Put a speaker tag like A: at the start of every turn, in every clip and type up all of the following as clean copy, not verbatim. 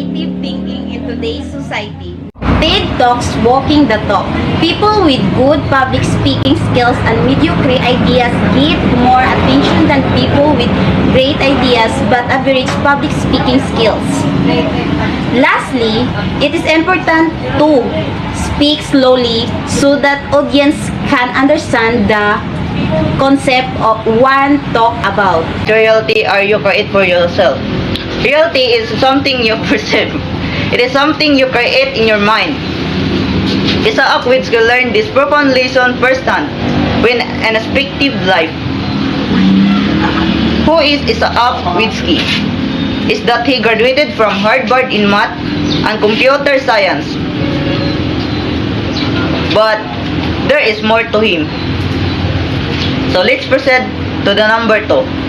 A: creative thinking in today's society. TED Talks walking the talk. People with good public speaking skills and mediocre ideas get more attention than people with great ideas but average public speaking skills. Lastly, it is important to speak slowly so that audience can understand the concept of one talk about.
B: Reality are you create for yourself. Reality is something you perceive. It is something you create in your mind. Isaac Witzke learned this profound lesson firsthand when an aspective life. Who is Isaac Witzke? Is that he graduated from Harvard in math and computer science. But there is more to him. So let's proceed to the number 2.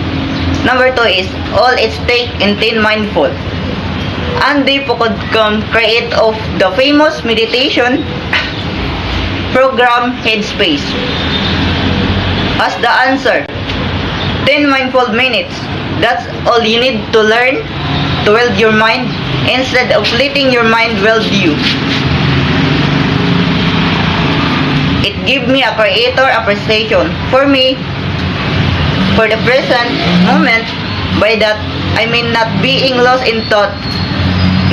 B: Number 2 is all its take and ten mindful. Andy Pukodcom, create of the famous meditation program Headspace. As the answer, 10 mindful minutes. That's all you need to learn to wield your mind instead of letting your mind wield you. It gives me a creator appreciation. For me, for the present moment, by that I mean not being lost in thought,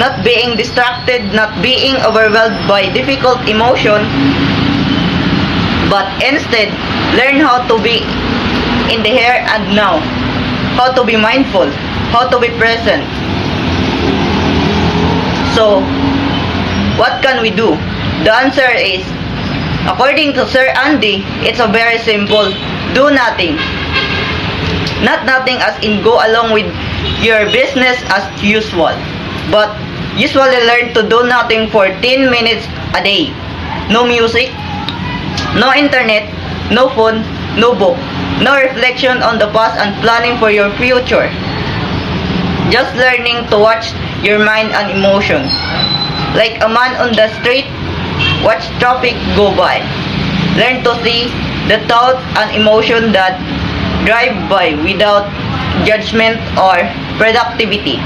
B: not being distracted, not being overwhelmed by difficult emotion, but instead learn how to be in the here and now, how to be mindful, how to be present. So, what can we do? The answer is, according to Sir Andy, it's a very simple, do nothing. Not nothing as in go along with your business as usual, but usually learn to do nothing for 10 minutes a day. No music, no internet, no phone, no book, no reflection on the past and planning for your future. Just learning to watch your mind and emotion. Like a man on the street, watch traffic go by. Learn to see the thoughts and emotion that drive by without judgment or productivity.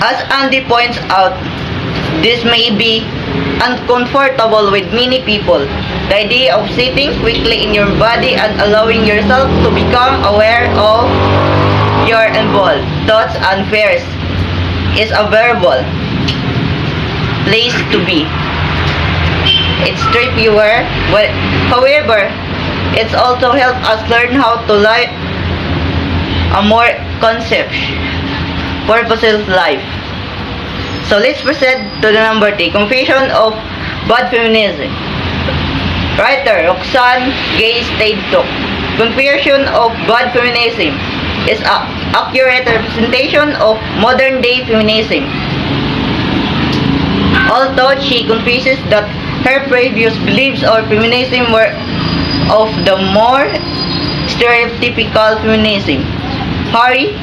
B: As Andy points out, this may be uncomfortable with many people. The idea of sitting quickly in your body and allowing yourself to become aware of your involved thoughts and fears is a variable place to be. It's trippier, but however, it's also helped us learn how to live a more purposeful life. So let's proceed to the number 3, Confession of Bad Feminism. Writer Roxane Gay Stade took. Confession of Bad Feminism is an accurate representation of modern day feminism. Although she confesses that her previous beliefs of feminism were of the more stereotypical feminism. Hurry,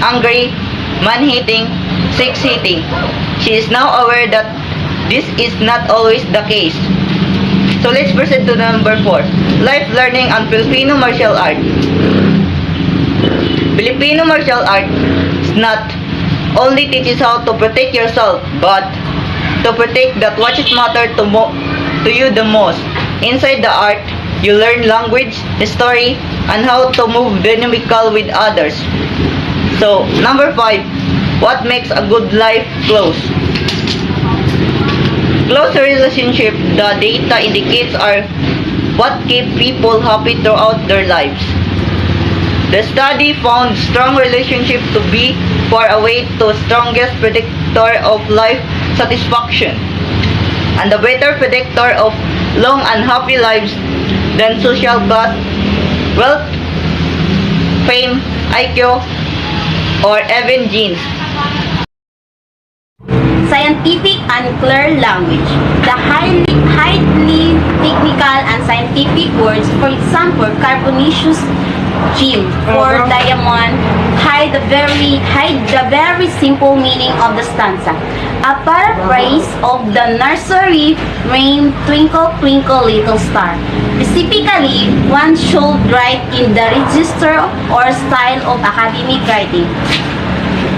B: angry, man-hating, sex-hating. She is now aware that this is not always the case. So let's proceed to number 4. Life learning and Filipino martial art. Filipino martial art not only teaches how to protect yourself, but to protect that what matters to you the most. Inside the art, you learn language, history, and how to move dynamical with others. So, number 5, what makes a good life close? Close relationship, the data indicates are what keep people happy throughout their lives. The study found strong relationship to be far away to strongest predictor of life satisfaction and the better predictor of long and happy lives than social class, wealth, fame, IQ, or even genes.
A: Scientific and clear language. The highly technical and scientific words, for example, carbonaceous gem or diamond, hide the very simple meaning of the stanza. A paraphrase of the nursery rhyme Twinkle Twinkle Little Star. Specifically, one should write in the register or style of academic writing.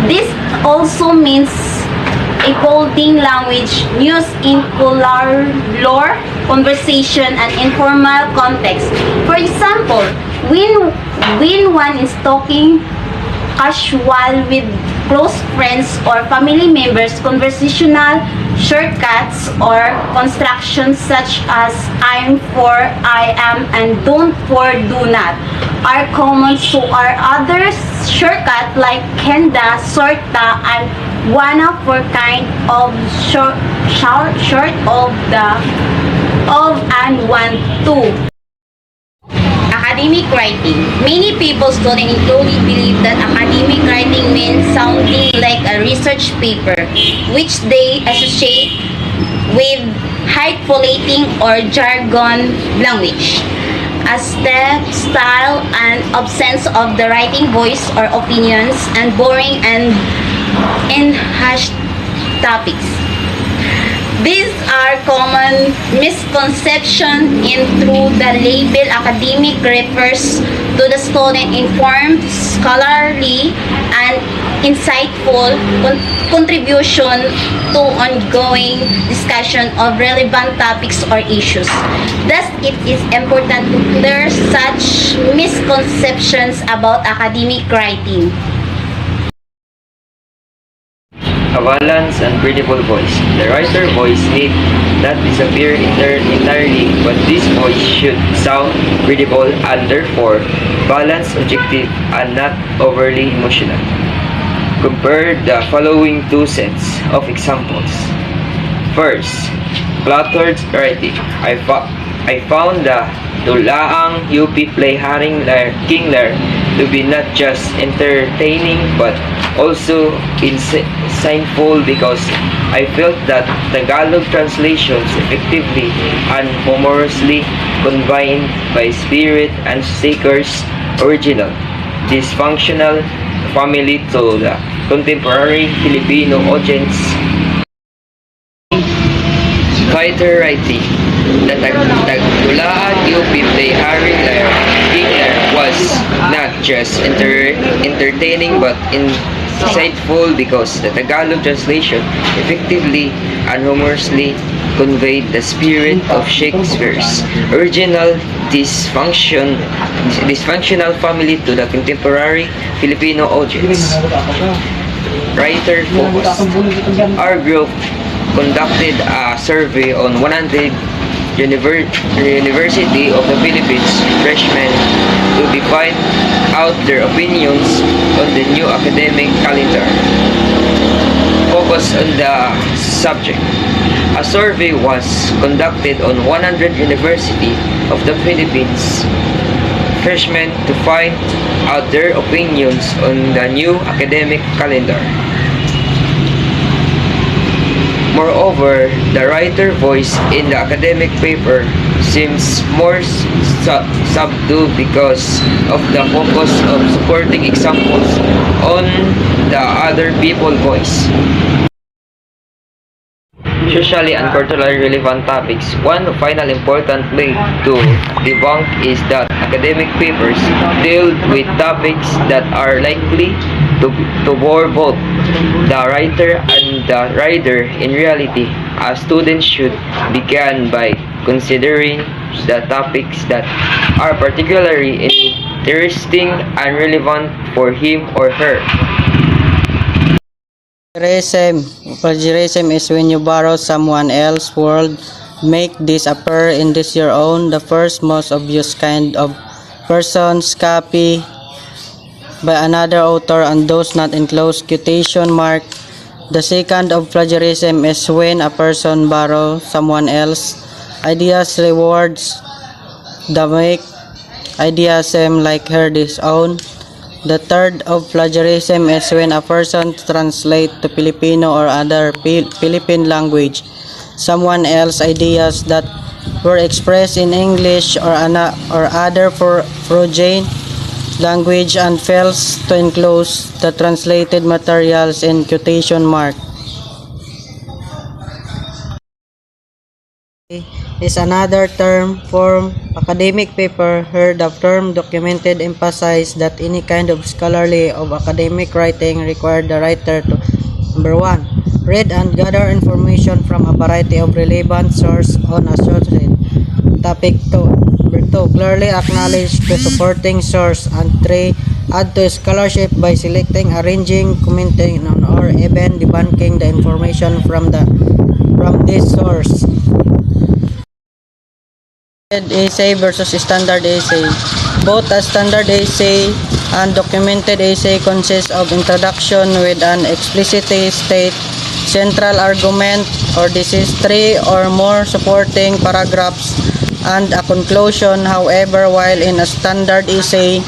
A: This also means a quoting language used in lore, conversation, and informal context. For example, when one is talking casual with close friends or family members, conversational shortcuts or constructions such as I'm for, I am, and don't for, do not are common. So are other shortcut like kenda, sorta, and wanna for kind of short of the of and want to. Academic writing. Many people, students included, believe that academic writing means sounding like a research paper, which they associate with hyperventilating or jargon language. As the style and absence of the writing voice or opinions and boring and hashed topics. These are common misconceptions in through the label academic refers to the student informed, scholarly, and insightful contribution to ongoing discussion of relevant topics or issues. Thus, it is important to clear such misconceptions about academic writing.
C: A balanced and breathable voice. The writer voice need not disappear entirely, but this voice should sound breathable and therefore balanced, objective, and not overly emotional. Compare the following two sets of examples. First, cluttered writing. I found the Dulaang UP play Haring King Lear to be not just entertaining but also insightful because I felt that Tagalog translations effectively and humorously combined by spirit and Sticker's original, dysfunctional family to the contemporary Filipino audience. Fighter writing. The Tagulaan UP play Haring King Lear was not just entertaining but insightful because the Tagalog translation effectively and humorously conveyed the spirit of Shakespeare's original dysfunctional family to the contemporary Filipino audience. Writer focus. Our group conducted a survey on 100 University of the Philippines freshmen to define out their opinions on the new academic calendar. Focus on the subject. A survey was conducted on 100 University of the Philippines freshmen to find out their opinions on the new academic calendar. Moreover, the writer voice in the academic paper seems more subdued because of the focus of supporting examples on the other people's voice. Socially and culturally relevant topics. One final important way to debunk is that academic papers deal with topics that are likely to bore both the writer and the reader. In reality, a student should begin by considering the topics that are particularly interesting and relevant for him or her.
D: Plagiarism is when you borrow someone else's word, make this appear in this your own. The first most obvious kind of person's copy by another author and does not enclose quotation mark. The second of plagiarism is when a person borrows someone else's ideas, rewards, the make ideas seem like her his own. The third of plagiarism is when a person translates to Filipino or other Philippine language someone else's ideas that were expressed in English or other foreign language and fails to enclose the translated materials in quotation mark. is another term for academic paper. Here, the term documented emphasizes that any kind of scholarly of academic writing required the writer to number 1. Read and gather information from a variety of relevant sources on a certain topic. 2. Number 2. Clearly acknowledge the supporting source. And 3. Add to scholarship by selecting, arranging, commenting on, or even debunking the information from this source. Essay versus standard essay. Both a standard essay and documented essay consist of introduction with an explicitly state central argument, or this is 3 or more supporting paragraphs, and a conclusion. However, while in a standard essay,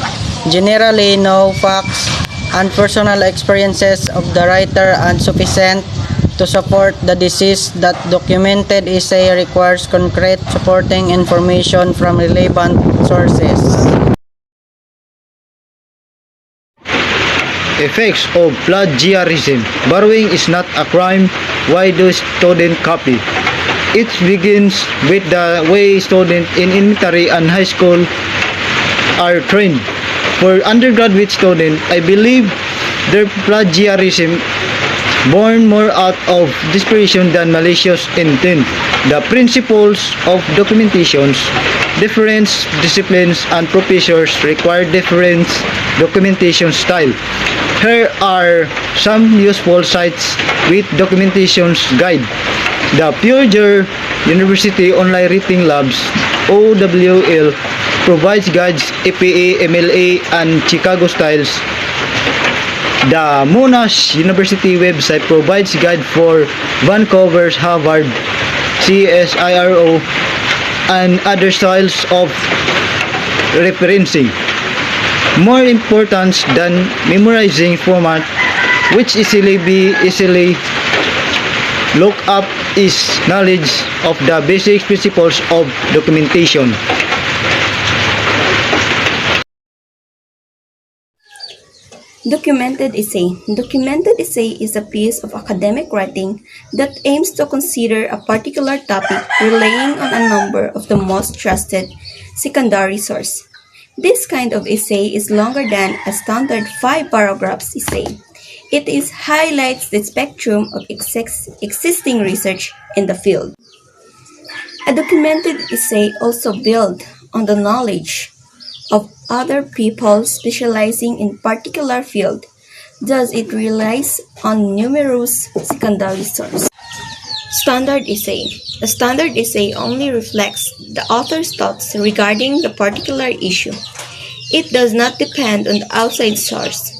D: generally no facts and personal experiences of the writer are sufficient to support the thesis, that documented essay requires concrete supporting information from relevant sources.
E: Effects of plagiarism. Borrowing is not a crime. Why do students copy? It begins with the way students in elementary and high school are trained. For undergraduate students, I believe their plagiarism born more out of desperation than malicious intent. The principles of documentations, different disciplines and professors require different documentation style. Here are some useful sites with documentations guide. The Purdue University Online Writing Labs (OWL) provides guides, EPA, MLA, and Chicago styles. The Monash University website provides guide for Vancouver's Harvard, CSIRO, and other styles of referencing. More important than memorizing format, which easily look up, is knowledge of the basic principles of documentation.
A: Documented essay. Documented essay is a piece of academic writing that aims to consider a particular topic relying on a number of the most trusted secondary sources. This kind of essay is longer than a standard 5 paragraphs essay. It highlights the spectrum of existing research in the field. A documented essay also builds on the knowledge of other people specializing in particular field. Thus, it relies on numerous secondary sources. Standard essay. A standard essay only reflects the author's thoughts regarding the particular issue. It does not depend on the outside source.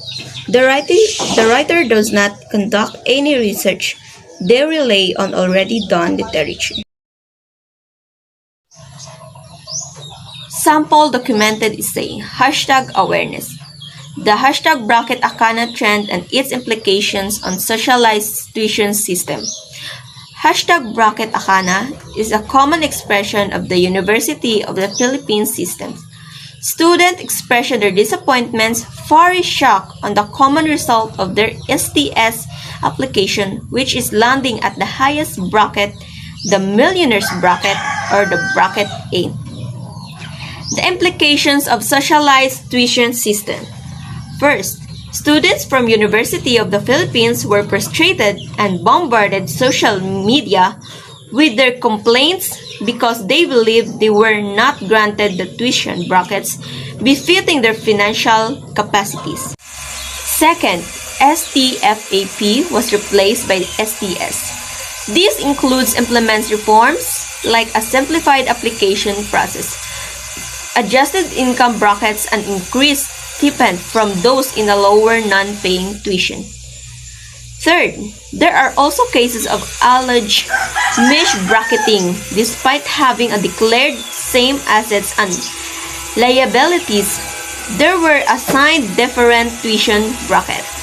A: The writer does not conduct any research. They rely on already done literature. Sample documented essay. #awareness. The #bracket Akana trend and its implications on socialized tuition system. #bracket Akana is a common expression of the University of the Philippines system. Students express their disappointments, fiery shock on the common result of their STS application, which is landing at the highest bracket, the millionaire's bracket, or the bracket A. The implications of socialized tuition system. First, students from University of the Philippines were frustrated and bombarded social media with their complaints because they believed they were not granted the tuition brackets befitting their financial capacities. Second, STFAP was replaced by STS. This includes implements reforms like a simplified application process, adjusted income brackets, and increased stipend from those in a lower non-paying tuition. Third, there are also cases of alleged misbracketing despite having a declared same assets and liabilities. There were assigned different tuition brackets.